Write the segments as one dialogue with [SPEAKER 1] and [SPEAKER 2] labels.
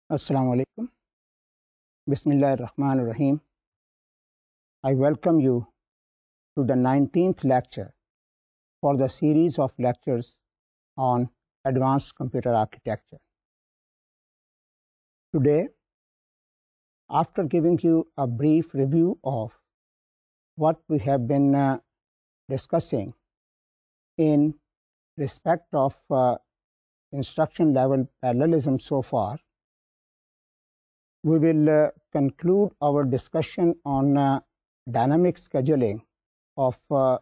[SPEAKER 1] Assalamu alaikum. Bismillahir-Rahmanir-Rahim. I welcome you to the 19th lecture for the series of lectures on advanced computer architecture. Today, after giving you a brief review of what we have been discussing in respect of instruction level parallelism so far, we will conclude our discussion on dynamic scheduling of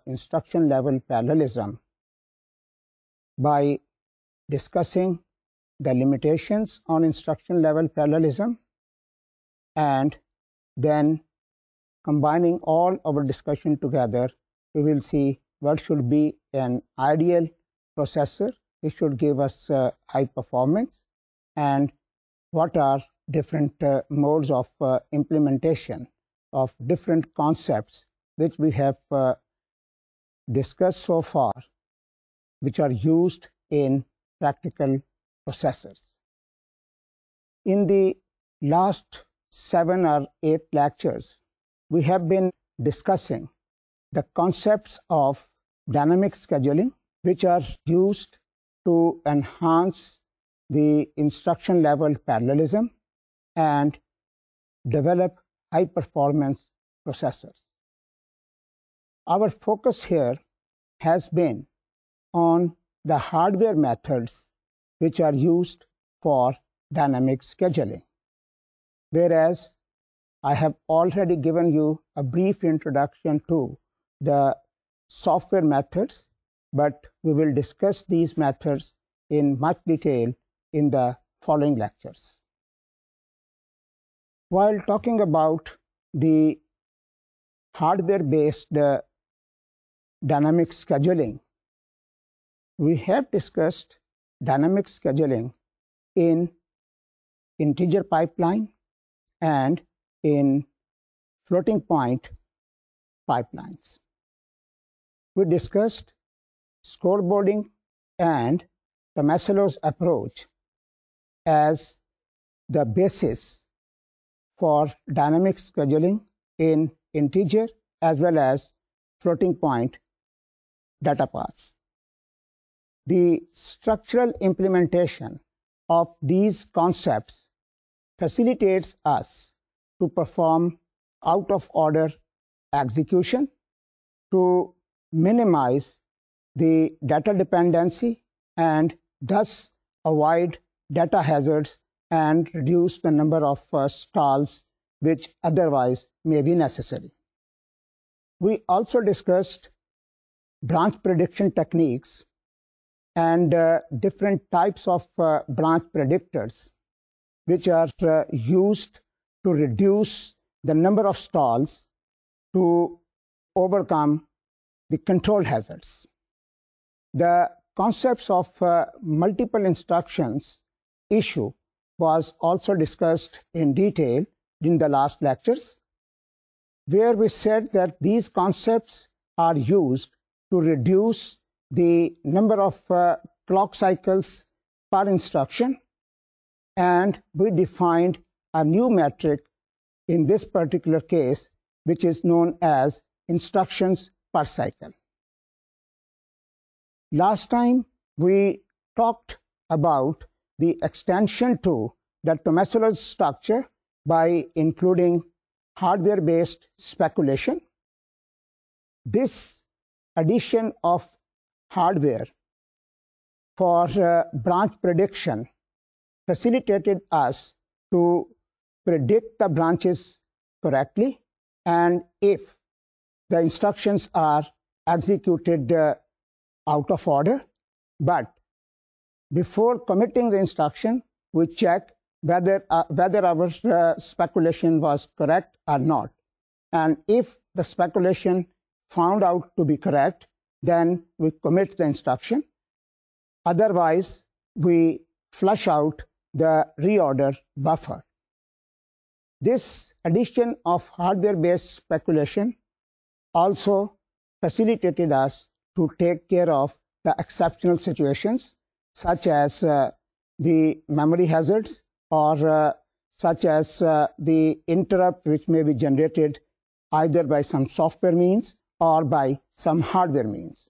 [SPEAKER 1] instruction level parallelism by discussing the limitations on instruction level parallelism and then combining all our discussion together. We will see what should be an ideal processor which should give us high performance and what are different modes of implementation of different concepts which we have discussed so far, which are used in practical processors. In the last 7 or 8 lectures, we have been discussing the concepts of dynamic scheduling, which are used to enhance the instruction level parallelism and develop high performance processors. Our focus here has been on the hardware methods which are used for dynamic scheduling, whereas I have already given you a brief introduction to the software methods, but we will discuss these methods in much detail in the following lectures. While talking about the hardware-based dynamic scheduling, we have discussed dynamic scheduling in integer pipeline and in floating point pipelines. We discussed scoreboarding and Tomasello's approach as the basis for dynamic scheduling in integer as well as floating point data paths. The structural implementation of these concepts facilitates us to perform out-of-order execution to minimize the data dependency and thus avoid data hazards and reduce the number of stalls which otherwise may be necessary. We also discussed branch prediction techniques and different types of branch predictors which are used to reduce the number of stalls to overcome the control hazards. The concepts of multiple instructions issue was also discussed in detail in the last lectures, where we said that these concepts are used to reduce the number of clock cycles per instruction, and we defined a new metric in this particular case, which is known as instructions per cycle. Last time we talked about the extension to the Tomasello's structure by including hardware-based speculation. This addition of hardware for branch prediction facilitated us to predict the branches correctly, and if the instructions are executed out of order, but before committing the instruction, we check whether our speculation was correct or not. And if the speculation found out to be correct, then we commit the instruction. Otherwise, we flush out the reorder buffer. This addition of hardware-based speculation also facilitated us to take care of the exceptional situations such as the memory hazards or such as the interrupt which may be generated either by some software means or by some hardware means.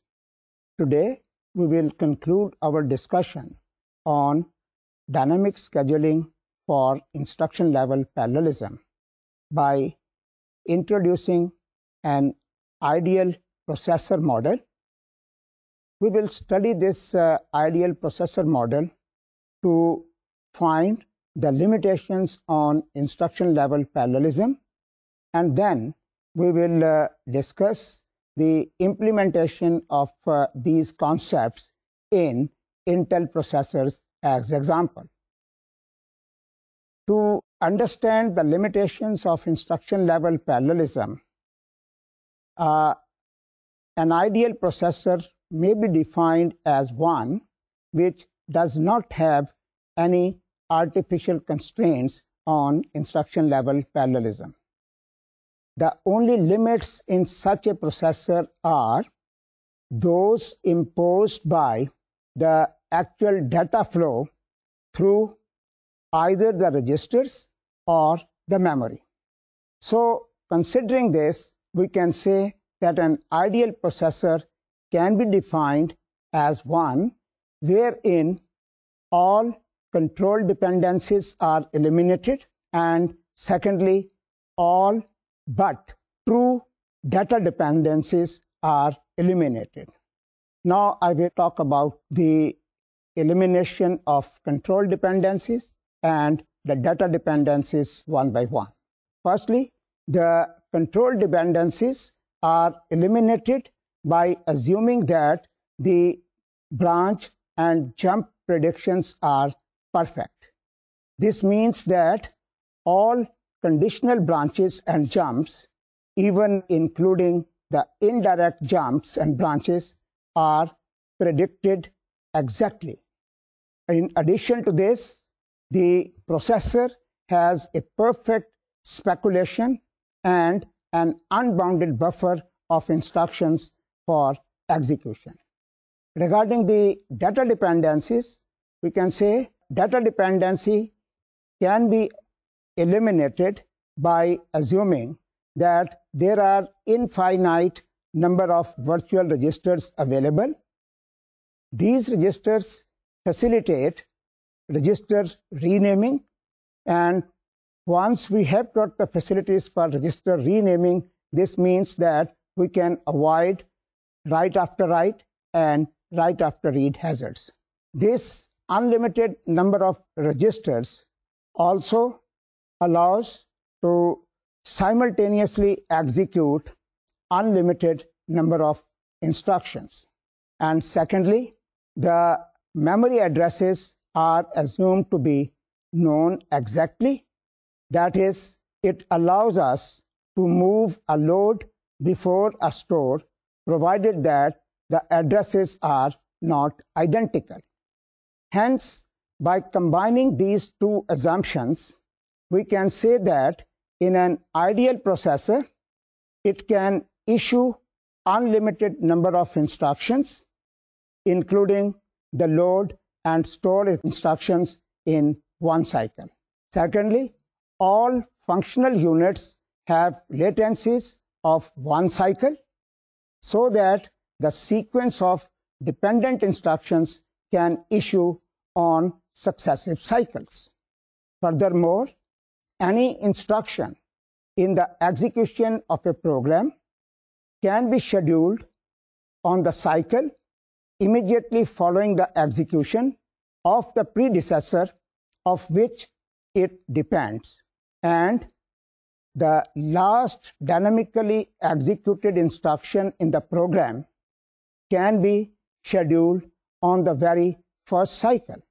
[SPEAKER 1] Today, we will conclude our discussion on dynamic scheduling for instruction level parallelism by introducing an ideal processor model. We will study this ideal processor model to find the limitations on instruction level parallelism, and then we will discuss the implementation of these concepts in Intel processors as example. To understand the limitations of instruction level parallelism, an ideal processor may be defined as one which does not have any artificial constraints on instruction level parallelism. The only limits in such a processor are those imposed by the actual data flow through either the registers or the memory. So, considering this, we can say that an ideal processor can be defined as one wherein all control dependencies are eliminated, and secondly, all but true data dependencies are eliminated. Now, I will talk about the elimination of control dependencies and the data dependencies one by one. Firstly, the control dependencies are eliminated by assuming that the branch and jump predictions are perfect. This means that all conditional branches and jumps, even including the indirect jumps and branches, are predicted exactly. In addition to this, the processor has a perfect speculation and an unbounded buffer of instructions for execution. Regarding the data dependencies, we can say data dependency can be eliminated by assuming that there are infinite number of virtual registers available. These registers facilitate register renaming, and once we have got the facilities for register renaming, this means that we can avoid write after write and write after read hazards. This unlimited number of registers also allows to simultaneously execute unlimited number of instructions. And secondly, the memory addresses are assumed to be known exactly. That is, it allows us to move a load before a store, provided that the addresses are not identical. Hence, by combining these two assumptions, we can say that in an ideal processor, it can issue unlimited number of instructions, including the load and store instructions in one cycle. Secondly, all functional units have latencies of one cycle, so that the sequence of dependent instructions can issue on successive cycles. Furthermore, any instruction in the execution of a program can be scheduled on the cycle immediately following the execution of the predecessor of which it depends, and the last dynamically executed instruction in the program can be scheduled on the very first cycle.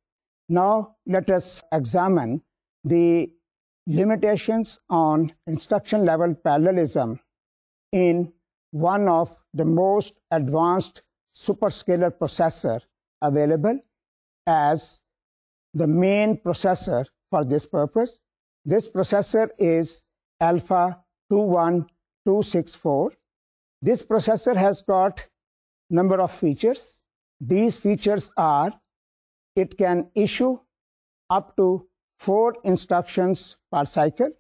[SPEAKER 1] Now, let us examine the limitations on instruction level parallelism in one of the most advanced superscalar processor available as the main processor for this purpose. This processor is Alpha 21264. This processor has got number of features. These features are: it can issue up to 4 instructions per cycle.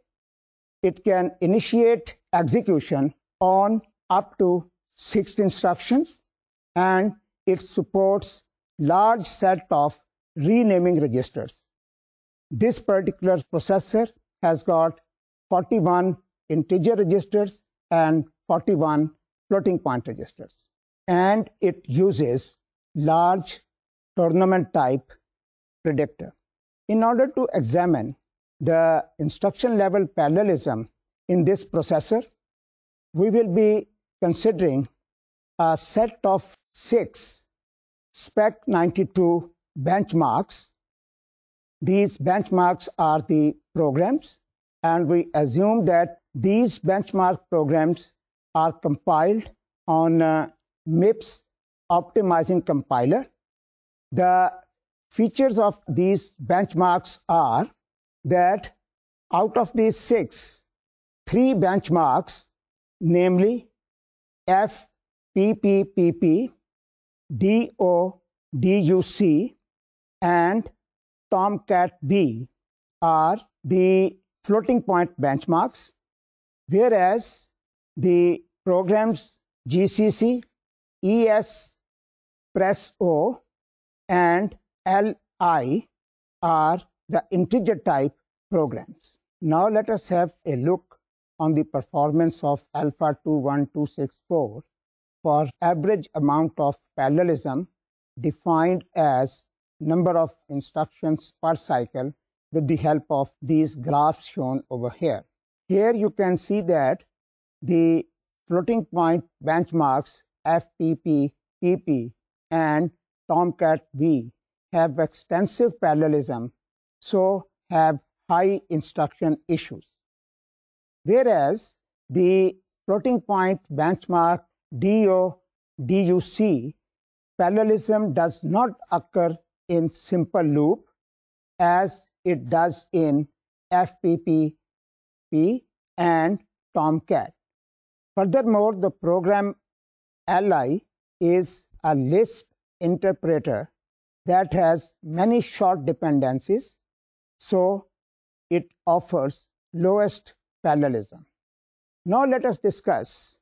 [SPEAKER 1] It can initiate execution on up to 6 instructions, and it supports large set of renaming registers. This particular processor has got 41 integer registers and 41 floating point registers, and it uses large tournament type predictor. In order to examine the instruction level parallelism in this processor, we will be considering a set of 6 Spec 92 benchmarks. These benchmarks are the programs, and we assume that these benchmark programs are compiled on MIPS optimizing compiler. The features of these benchmarks are that out of these 6, 3 benchmarks, namely FPPPP, DODUC, and Tomcat V, are the floating point benchmarks, whereas the programs GCC, ES-Press-O, and LI are the integer type programs. Now let us have a look on the performance of Alpha 21264 for average amount of parallelism defined as number of instructions per cycle with the help of these graphs shown over here. Here you can see that the floating point benchmarks FPP, PP, and Tomcat V have extensive parallelism, so have high instruction issues. Whereas the floating point benchmark DODUC parallelism does not occur in simple loop as it does in FPPP and Tomcat. Furthermore, the program LI is a Lisp interpreter that has many short dependencies, so it offers lowest parallelism. Now let us discuss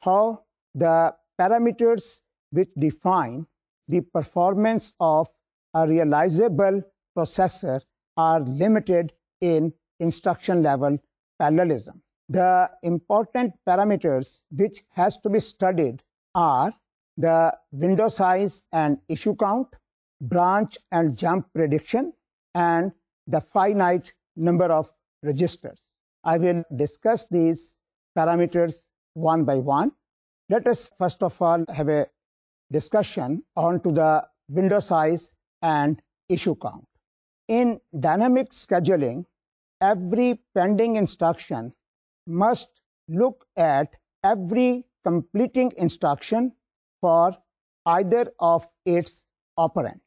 [SPEAKER 1] how the parameters which define the performance of a realizable processor are limited in instruction level parallelism. The important parameters which has to be studied are the window size and issue count, branch and jump prediction, and the finite number of registers. I will discuss these parameters one by one. Let us first of all have a discussion on to the window size and issue count. In dynamic scheduling, every pending instruction must look at every completing instruction for either of its operand.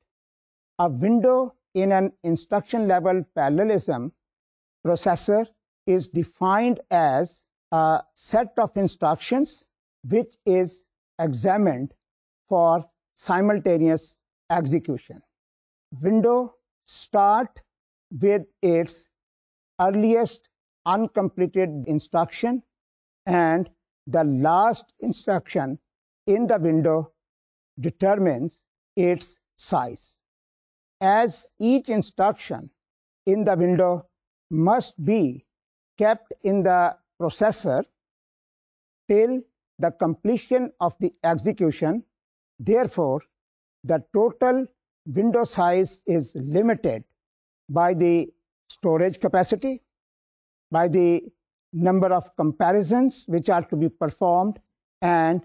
[SPEAKER 1] A window in an instruction level parallelism processor is defined as a set of instructions which is examined for simultaneous execution. Window start with its earliest uncompleted instruction, and the last instruction in the window determines its size. As each instruction in the window must be kept in the processor till the completion of the execution, therefore, the total window size is limited by the storage capacity, by the number of comparisons which are to be performed, and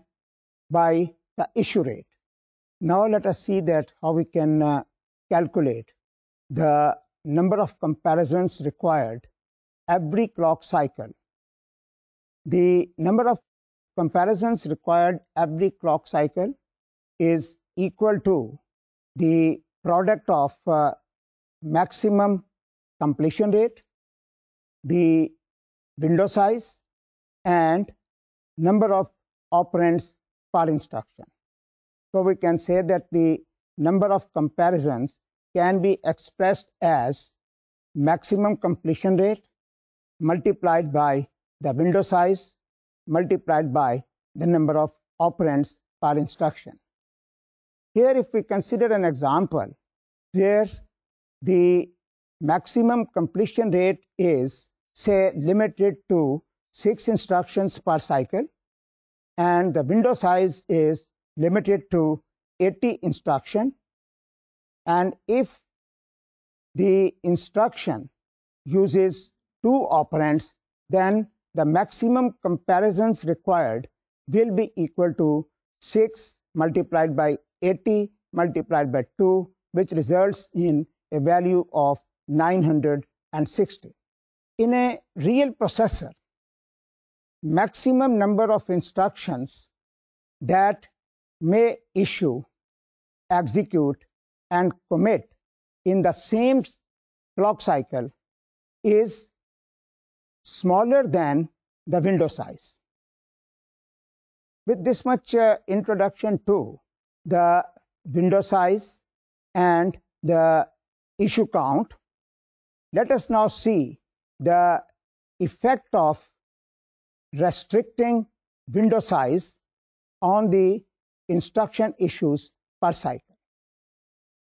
[SPEAKER 1] by the issue rate. Now let us see that how we can calculate the number of comparisons required every clock cycle. The number of comparisons required every clock cycle is equal to the product of maximum completion rate, the window size, and number of operands per instruction. So we can say that the number of comparisons can be expressed as maximum completion rate multiplied by the window size multiplied by the number of operands per instruction. Here, if we consider an example where the maximum completion rate is, say, limited to 6 instructions per cycle, and the window size is limited to 80 instructions, and if the instruction uses 2 operands, then the maximum comparisons required will be equal to 6 multiplied by 80 multiplied by 2, which results in a value of 960. In a real processor, maximum number of instructions that may issue, execute, and commit in the same clock cycle is smaller than the window size. With this much introduction to the window size and the issue count, let us now see the effect of restricting window size on the instruction issues per cycle.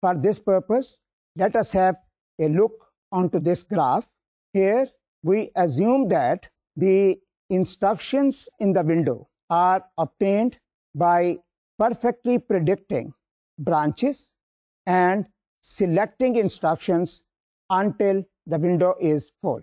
[SPEAKER 1] For this purpose, let us have a look onto this graph. Here, we assume that the instructions in the window are obtained by perfectly predicting branches and selecting instructions until the window is full.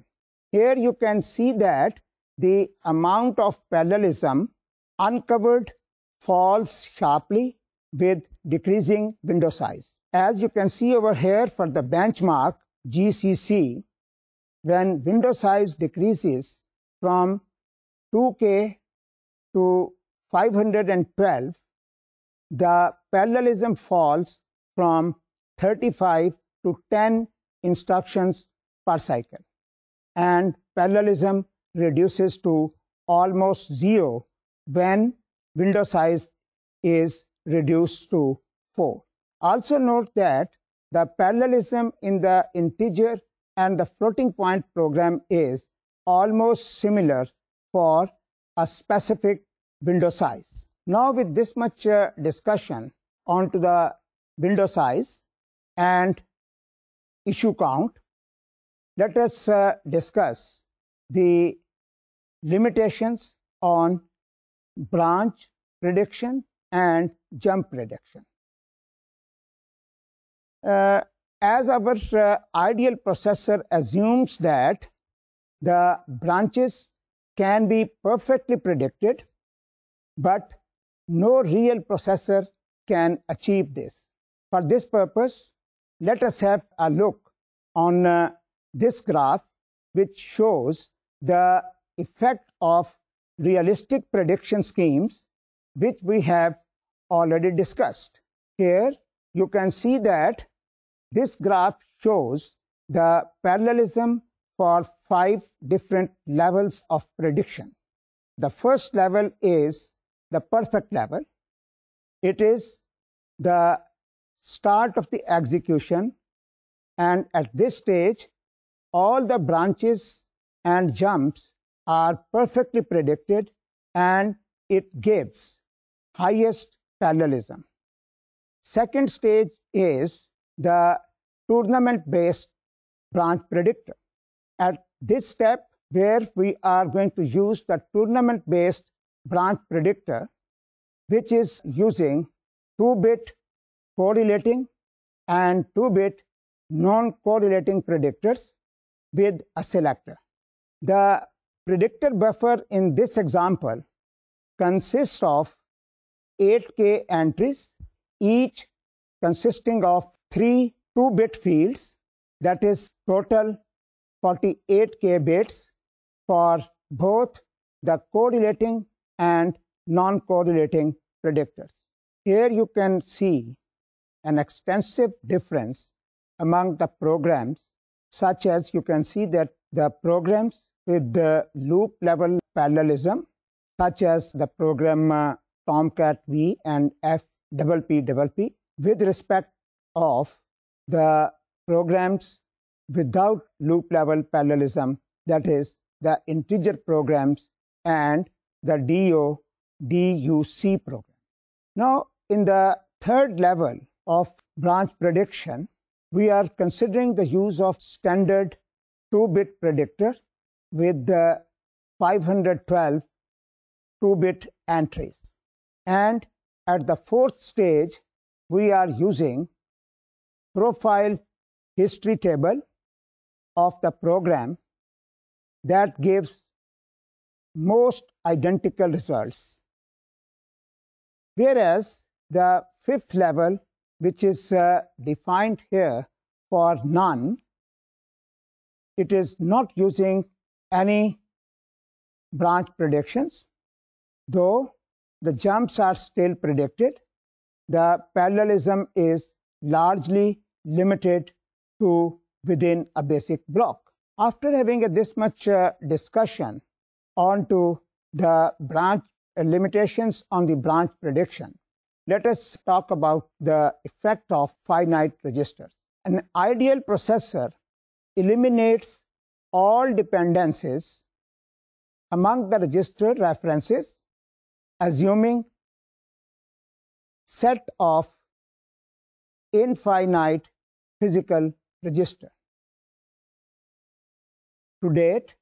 [SPEAKER 1] Here you can see that the amount of parallelism uncovered falls sharply with decreasing window size. As you can see over here for the benchmark GCC, when window size decreases from 2K to 512, the parallelism falls from 35 to 10 instructions per cycle, and parallelism reduces to almost 0 when window size is reduced to 4. Also note that the parallelism in the integer and the floating point program is almost similar for a specific window size. Now, with this much discussion onto the window size and issue count, let us discuss the limitations on branch prediction and jump prediction. As our ideal processor assumes that the branches can be perfectly predicted, but no real processor can achieve this. For this purpose, let us have a look on this graph, which shows the effect of realistic prediction schemes, which we have already discussed. Here you can see that this graph shows the parallelism for 5 different levels of prediction. The first level is the perfect level. It is the start of the execution, and at this stage, all the branches and jumps are perfectly predicted, and it gives highest parallelism. Second stage is the tournament-based branch predictor. At this step, where we are going to use the tournament-based branch predictor, which is using 2-bit correlating and 2-bit non-correlating predictors with a selector. The predictor buffer in this example consists of 8K entries, each consisting of 3 2-bit fields, that is total 48K bits for both the correlating and non-correlating predictors. Here you can see an extensive difference among the programs, such as you can see that the programs with the loop level parallelism, such as the program Tomcat V and FPPP, with respect of the programs without loop level parallelism, that is, the integer programs and the DUC program. Now, in the third level of branch prediction, we are considering the use of standard 2-bit predictor with the 512 2-bit entries. And at the fourth stage, we are using profile history table of the program that gives most identical results. Whereas the fifth level, which is defined here for none, it is not using any branch predictions, though the jumps are still predicted. The parallelism is largely limited to within a basic block. After having this much discussion on to the branch limitations on the branch prediction, let us talk about the effect of finite registers. An ideal processor eliminates all dependencies among the register references, assuming set of infinite physical register. To date,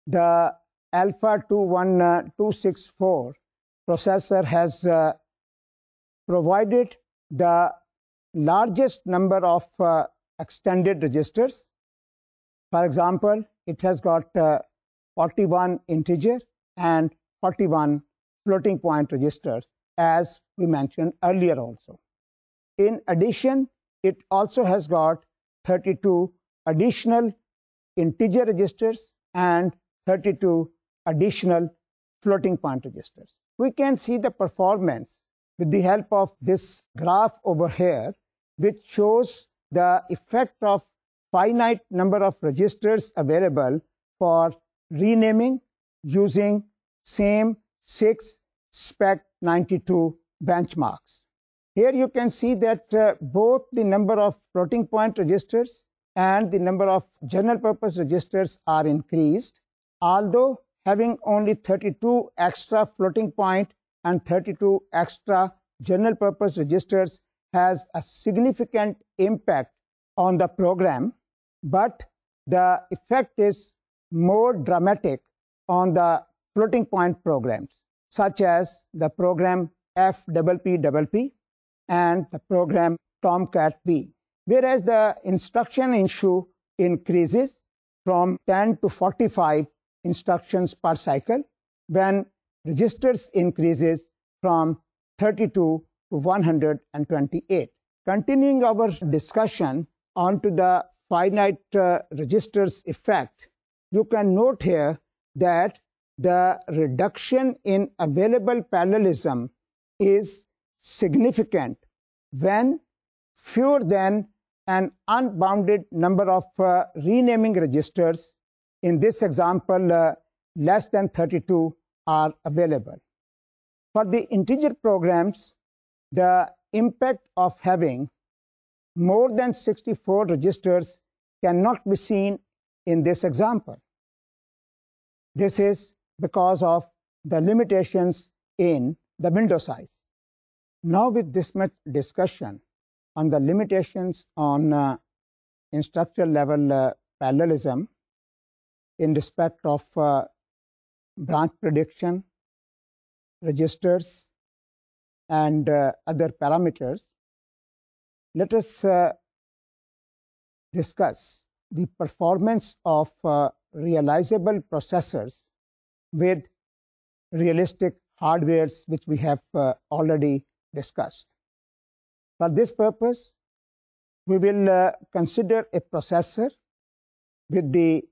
[SPEAKER 1] the Alpha 21264 processor has provided the largest number of extended registers. For example, it has got 41 integer and 41 floating point registers, as we mentioned earlier also. In addition, it also has got 32 additional integer registers and 32 additional floating point registers. We can see the performance with the help of this graph over here, which shows the effect of finite number of registers available for renaming using same 6 SPEC92 benchmarks. Here you can see that both the number of floating point registers and the number of general purpose registers are increased, although having only 32 extra floating point and 32 extra general purpose registers has a significant impact on the program, but the effect is more dramatic on the floating point programs, such as the program FPPP and the program Tomcat B. Whereas the instruction issue increases from 10 to 45 instructions per cycle, when registers increases from 32 to 128. Continuing our discussion onto the finite registers effect, you can note here that the reduction in available parallelism is significant when fewer than an unbounded number of renaming registers, in this example less than 32, are available. For the integer programs, the impact of having more than 64 registers cannot be seen in this example. This is because of the limitations in the window size. Now, with this much discussion on the limitations on instructor level parallelism in respect of branch prediction, registers, and other parameters, let us discuss the performance of realizable processors with realistic hardwares, which we have already discussed. For this purpose, we will consider a processor with the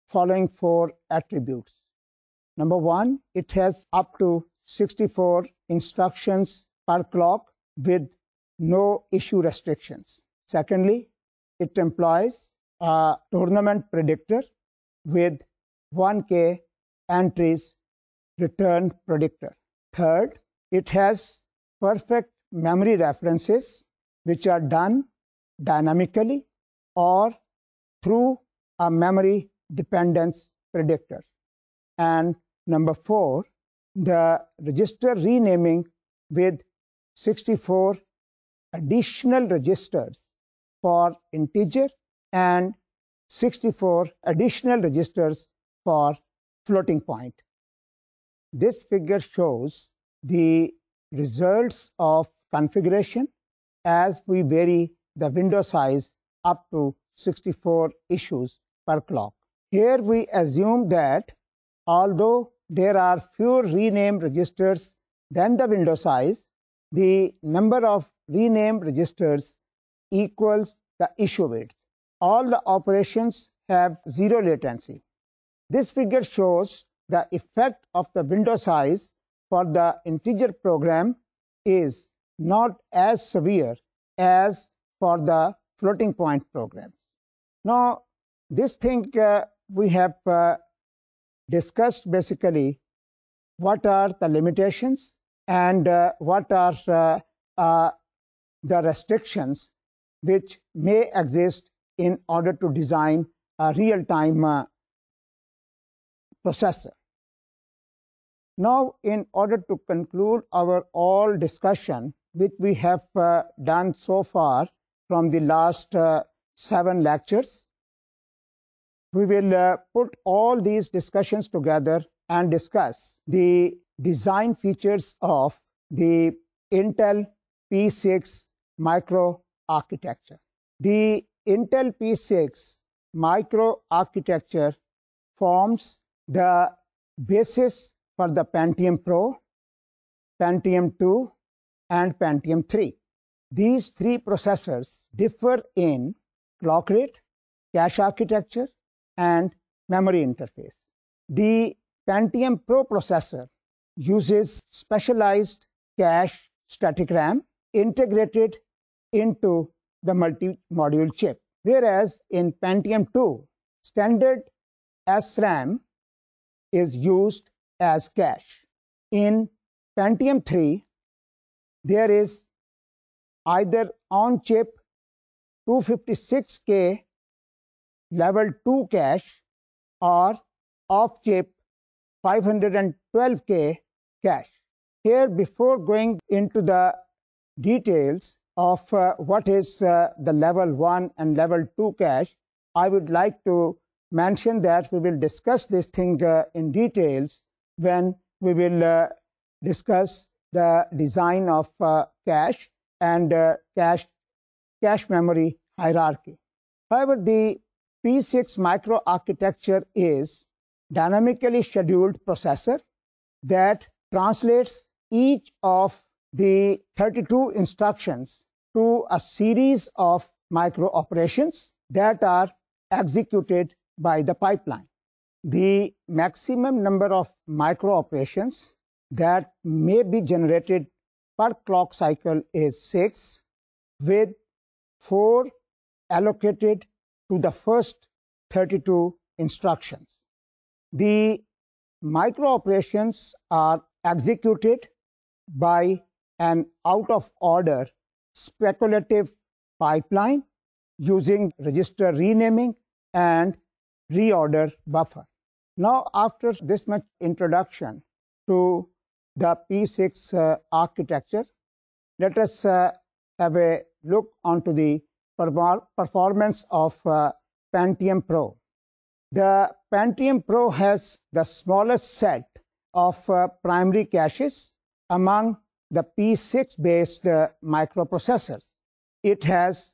[SPEAKER 1] following 4 attributes. Number 1, it has up to 64 instructions per clock with no issue restrictions. Secondly, it employs a tournament predictor with 1K entries returned predictor. Third, it has perfect memory references which are done dynamically or through a memory dependence predictor. And number 4, the register renaming with 64 additional registers for integer and 64 additional registers for floating point. This figure shows the results of configuration as we vary the window size up to 64 issues per clock. Here we assume that although there are fewer renamed registers than the window size, the number of renamed registers equals the issue width. All the operations have zero latency. This figure shows the effect of the window size for the integer program is not as severe as for the floating point programs. Now, this thing we have discussed basically what are the limitations and what are the restrictions which may exist in order to design a real-time processor. Now, in order to conclude our all discussion, which we have done so far from the last 7 lectures, we will put all these discussions together and discuss the design features of the Intel P6 microarchitecture. The Intel P6 microarchitecture forms the basis for the Pentium Pro, Pentium 2, and Pentium 3. These 3 processors differ in clock rate, cache architecture, and memory interface. The Pentium Pro processor uses specialized cache static RAM integrated into the multi-module chip, whereas in Pentium 2, standard SRAM is used as cache. In Pentium 3, there is either on-chip 256K level 2 cache or off-chip 512K cache. Here, before going into the details of what is the level 1 and level 2 cache, I would like to mention that we will discuss this thing in details when we will discuss the design of cache and cache memory hierarchy. However, the P6 microarchitecture is dynamically scheduled processor that translates each of the 32 instructions to a series of micro operations that are executed by the pipeline. The maximum number of micro operations that may be generated per clock cycle is 6, with 4 allocated to the first 32 instructions. The micro operations are executed by an out-of-order speculative pipeline using register renaming and reorder buffer. Now, after this much introduction to the P6 architecture, let us have a look onto the performance of Pentium Pro. The Pentium Pro has the smallest set of primary caches among the P6 based microprocessors. It has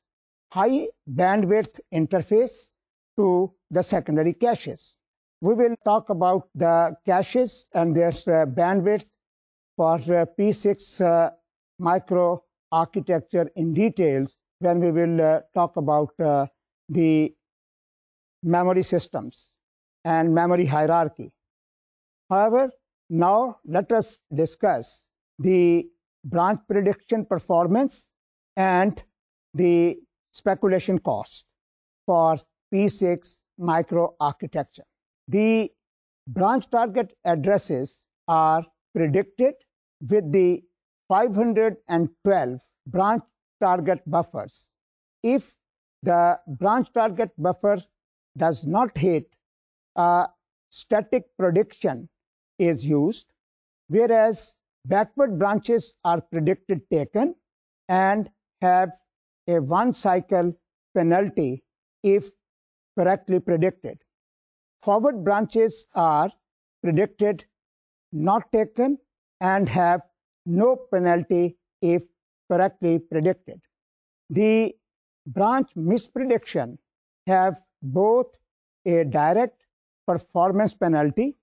[SPEAKER 1] high bandwidth interface to the secondary caches. We will talk about the caches and their bandwidth for P6 micro architecture in details when we will talk about the memory systems and memory hierarchy. However, now let us discuss the branch prediction performance and the speculation cost for P6 microarchitecture. The branch target addresses are predicted with the 512 branch target buffers. If the branch target buffer does not hit, a static prediction is used, whereas backward branches are predicted taken and have a one-cycle penalty if correctly predicted. Forward branches are predicted not taken and have no penalty if correctly predicted. The branch misprediction have both a direct performance penalty,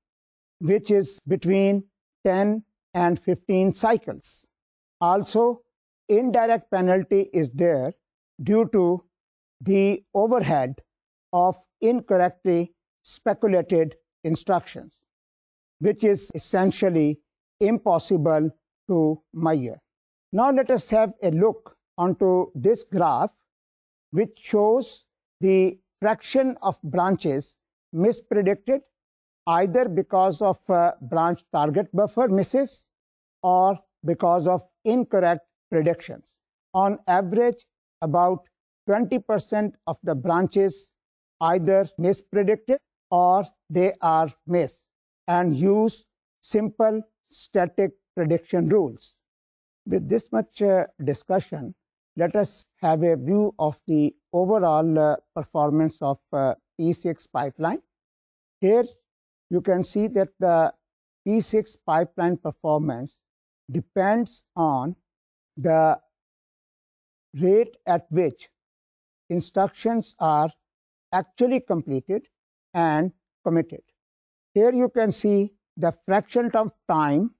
[SPEAKER 1] which is between 10 and 15 cycles. Also, indirect penalty is there due to the overhead of incorrectly speculated instructions, which is essentially impossible to measure. Now let us have a look onto this graph, which shows the fraction of branches mispredicted either because of branch target buffer misses or because of incorrect predictions. On average, about 20% of the branches either mispredicted or they are missed and use simple static prediction rules. With this much discussion, let us have a view of the overall performance of P6 pipeline. Here you can see that the P6 pipeline performance depends on the rate at which instructions are actually completed and committed. Here you can see the fraction of time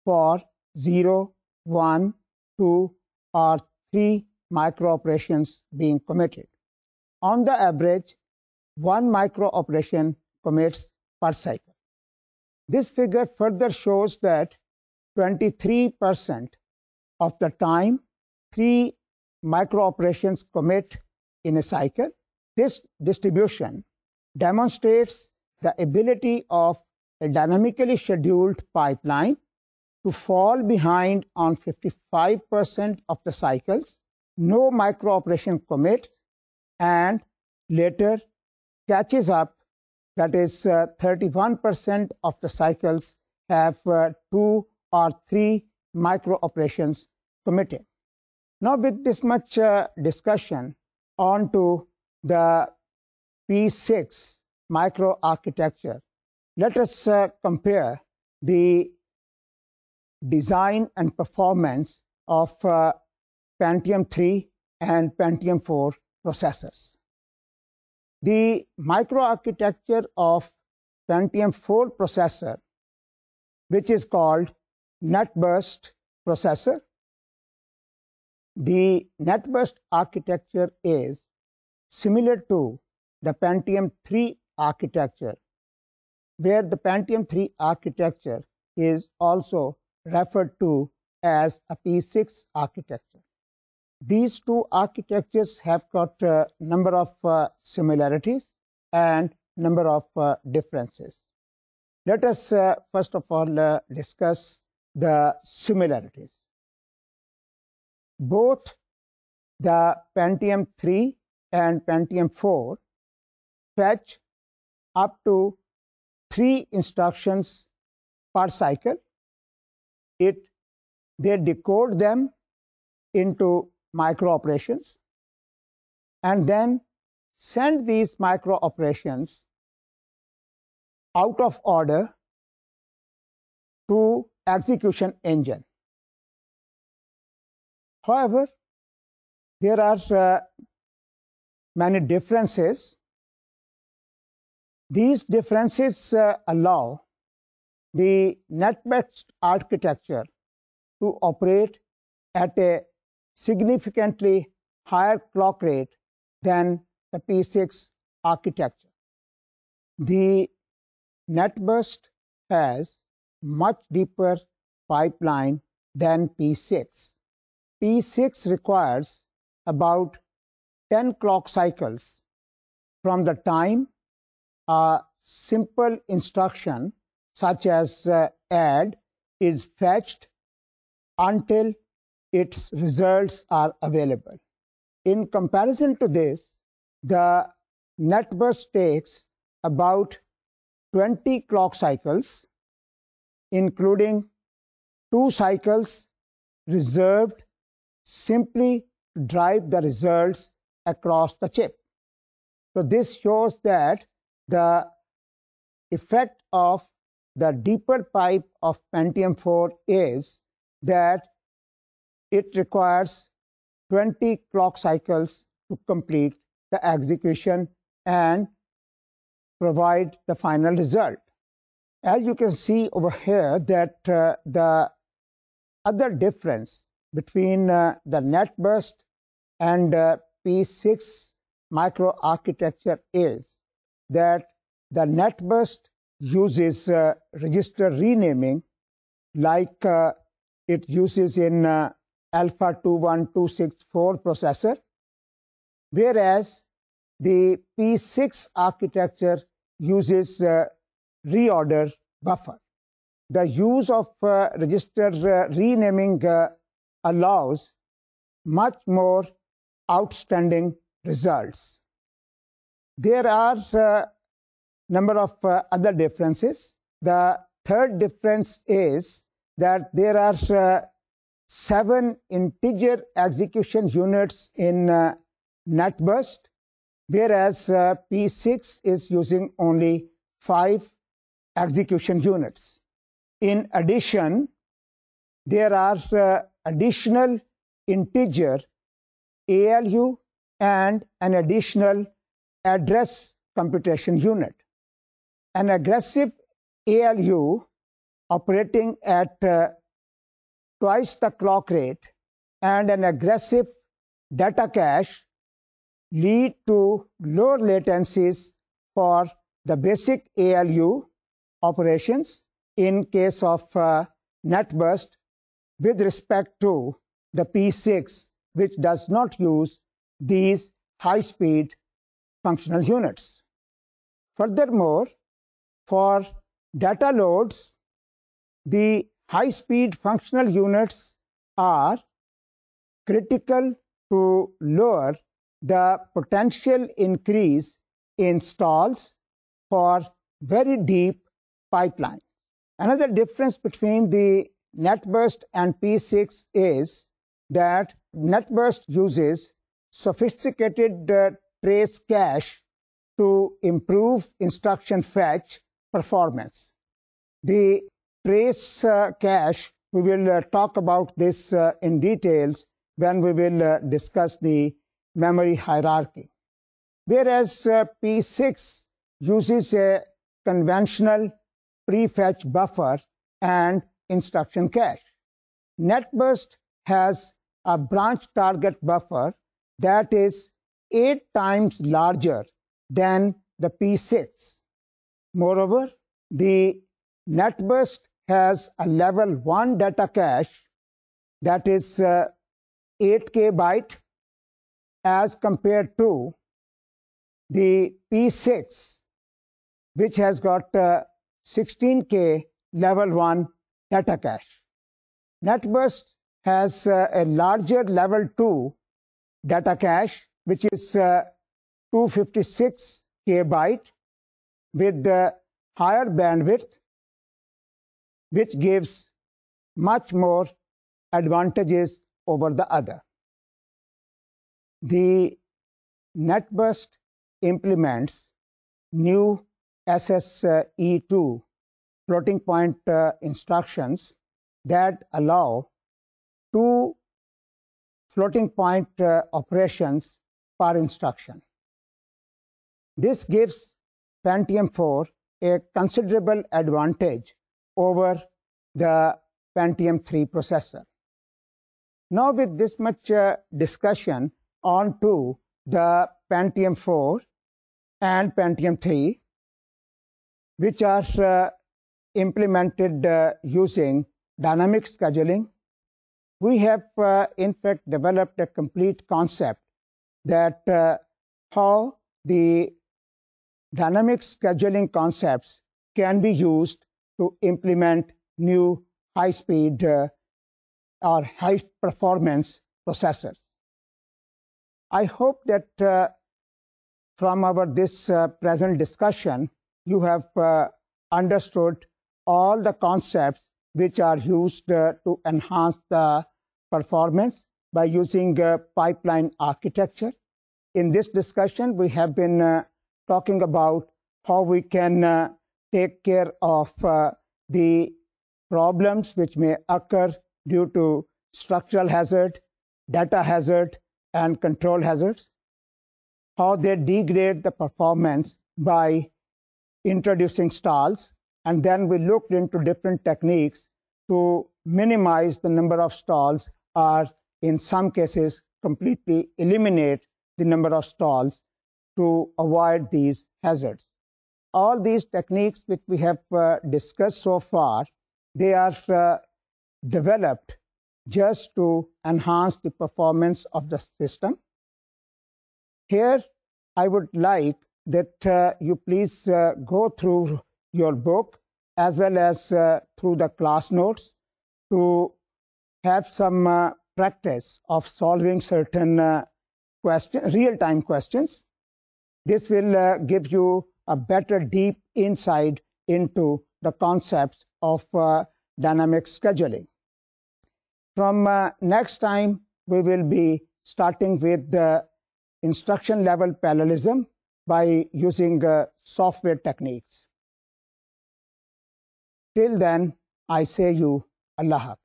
[SPEAKER 1] for 0, 1, 2, or 3 micro operations being committed. On the average, 1 micro operation commits per cycle. This figure further shows that 23% of the time 3 micro operations commit in a cycle. This distribution demonstrates the ability of a dynamically scheduled pipeline to fall behind on 55% of the cycles, no micro operation commits, and later catches up, that is 31% of the cycles have 2 or 3 micro operations committed. Now with this much discussion, on to the P6 microarchitecture. Let us compare the design and performance of Pentium 3 and Pentium 4 processors. The microarchitecture of Pentium 4 processor, which is called net burst processor. The net burst architecture is similar to the Pentium 3 architecture, where the Pentium 3 architecture is also referred to as a P6 architecture. These two architectures have got a number of similarities and number of differences. Let us first of all discuss the similarities. Both the Pentium 3 and Pentium 4 fetch up to 3 instructions per cycle. They decode them into micro operations and then send these micro operations out of order to execution engine. However, there are many differences. These differences allow the net-burst architecture to operate at a significantly higher clock rate than the P6 architecture. The net burst has much deeper pipeline than P6. P6 requires about 10 clock cycles from the time a simple instruction such as add is fetched until its results are available. In comparison to this, the net burst takes about 20 clock cycles, including 2 cycles reserved simply to drive the results across the chip. So this shows that the effect of the deeper pipe of Pentium 4 is that it requires 20 clock cycles to complete the execution and provide the final result. As you can see over here that the other difference between the net burst and P6 microarchitecture is that the net burst uses register renaming like it uses in Alpha 21264 processor, whereas the P6 architecture uses reorder buffer. The use of register renaming allows much more outstanding results. There are a number of other differences. The third difference is that there are 7 integer execution units in net burst, whereas P6 is using only 5 execution units. In addition, there are additional integer ALU and an additional address computation unit. An aggressive ALU operating at twice the clock rate and an aggressive data cache lead to lower latencies for the basic ALU operations in case of net burst with respect to the P6, which does not use these high-speed functional units. Furthermore, for data loads, the high-speed functional units are critical to lower the potential increase in stalls for very deep pipelines. Another difference between the netburst and P6 is that netburst uses sophisticated trace cache to improve instruction fetch performance. The trace cache, we will talk about this in details when we will discuss the memory hierarchy. Whereas P6 uses a conventional prefetch buffer and instruction cache. Netburst has a branch target buffer that is 8 times larger than the P6. Moreover, the netburst has a level 1 data cache that is 8K byte as compared to the P6, which has got 16K level 1 data cache. Netburst has a larger level 2 data cache, which is 256K byte with higher bandwidth, which gives much more advantages over the other. The netburst implements new SSE2 floating point instructions that allow 2 floating point operations per instruction. This gives Pentium 4 a considerable advantage over the Pentium 3 processor. Now, with this much discussion on to the Pentium 4 and Pentium 3, which are implemented using dynamic scheduling, we have in fact developed a complete concept that how the dynamic scheduling concepts can be used to implement new high-speed or high-performance processors. I hope that from our this present discussion, you have understood all the concepts which are used to enhance the performance by using pipeline architecture. In this discussion, we have been talking about how we can take care of the problems which may occur due to structural hazard, data hazard, and control hazards, how they degrade the performance by introducing stalls, and then we looked into different techniques to minimize the number of stalls or in some cases completely eliminate the number of stalls to avoid these hazards. All these techniques which we have discussed so far, they are developed just to enhance the performance of the system. Here, I would like that you please go through your book as well as through the class notes to have some practice of solving certain real-time questions. This will give you a better deep insight into the concepts of dynamic scheduling. From next time, we will be starting with the instruction level parallelism by using software techniques. Till then, I say you Allah Hafiz.